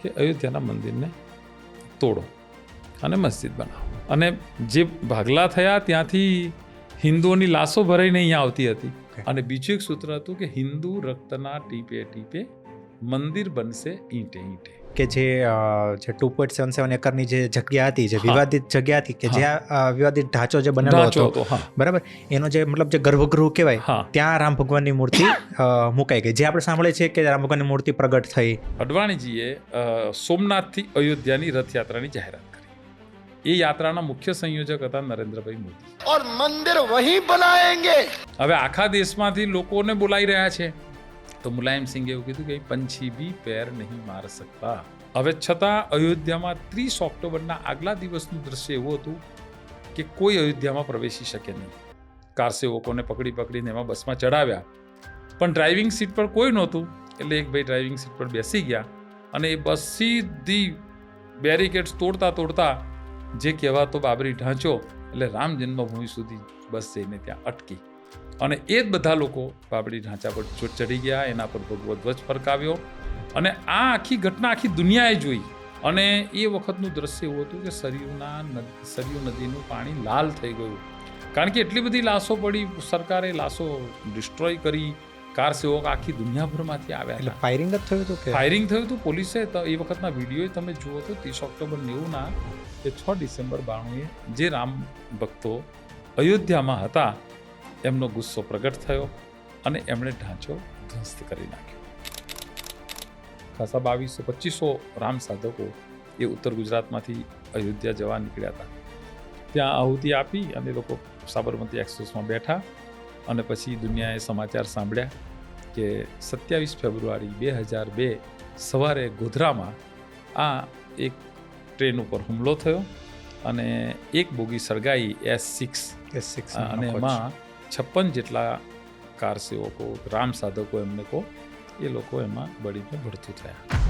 કે અયોધ્યાના મંદિરને તોડો અને મસ્જિદ બનાવો. અને જે ભાગલા થયા ત્યાંથી હિન્દુઓની લાશો ભરાઈને અહીંયા આવતી હતી. અને બીજું એક સૂત્ર હતું કે હિન્દુ રક્તના ટીપે ટીપે મંદિર બનશે ઈંટે ઈંટે. કે જે 2.77 એકરની જે જગ્યા હતી, જે વિવાદિત જગ્યા હતી, કે જ્યાં વિવાદિત ઢાંચો જે બનેલો હતો, બરાબર, એનો જે મતલબ જે ગર્ભગૃહ કહેવાય, ત્યાં રામ ભગવાનની મૂર્તિ મુકાઈ ગઈ. જે આપણે સાંભળે છે કે રામ ભગવાનની મૂર્તિ પ્રગટ થઈ. અડવાણીજીએ સોમનાથથી અયોધ્યાની રથયાત્રાની જાહેરાત કરી. એ યાત્રાના મુખ્ય સંયોજક હતા નરેન્દ્રભાઈ મોદી. और मंदिर वहीं बनाएंगे. હવે આખા દેશમાંથી લોકોને બોલાઈ રહ્યા છે. તો મુલાયમ સિંઘે એવું કીધું કે પંછી ભી પેર નહીં માર શકતા. હવે છતાં અયોધ્યામાં 30 ઓક્ટોબરના આગલા દિવસનું દ્રશ્ય એવું હતું કે કોઈ અયોધ્યામાં પ્રવેશી શકે નહીં. કાર સેવકોને પકડી પકડીને એમાં બસમાં ચડાવ્યા, પણ ડ્રાઇવિંગ સીટ પર કોઈ નહોતું. એટલે એક ભાઈ ડ્રાઇવિંગ સીટ પર બેસી ગયા અને એ બસ સીધી બેરિકેડ્સ તોડતા તોડતા જે કહેવાતો બાબરી ઢાંચો એટલે રામ જન્મભૂમિ સુધી બસ જઈને ત્યાં અટકી. અને એ જ બધા લોકો બાબરી ઢાંચા પર ચડી ગયા, એના પર ભગવો ધ્વજ ફરકાવ્યો. અને આ આખી ઘટના આખી દુનિયાએ જોઈ. અને એ વખતનું દ્રશ્ય એવું હતું કે સરયુ નદીનું પાણી લાલ થઈ ગયું, કારણ કે એટલી બધી લાશો પડી. સરકારે લાશો ડિસ્ટ્રોય કરી. કાર સેવક આખી દુનિયાભરમાંથી આવ્યા. એટલે ફાયરિંગ જ થયું હતું કે ફાયરિંગ થયું હતું. પોલીસે એ વખતના વિડીયો તમે જુઓ તો 30 ઓક્ટોબર 90ના કે 6 ડિસેમ્બર 92 જે રામ ભક્તો અયોધ્યામાં હતા એમનો ગુસ્સો પ્રગટ થયો અને એમણે ઢાંચો ધ્વસ્ત કરી નાખ્યો. ખાસા 2200-2500 રામ સાધકો એ ઉત્તર ગુજરાતમાંથી અયોધ્યા જવા નીકળ્યા હતા. ત્યાં આહુતિ આપી અને લોકો સાબરમતી એક્સપ્રેસમાં બેઠા. અને પછી દુનિયાએ સમાચાર સાંભળ્યા કે 27 ફેબ્રુઆરી 2002 સવારે ગોધરામાં આ એક ટ્રેન ઉપર હુમલો થયો અને એક બોગી સળગાઈ S6 અને એમાં 56 જેટલા કાર સેવકો, રામ સાધકો એમને એ લોકો એમાં બળીને ભડથું થયા.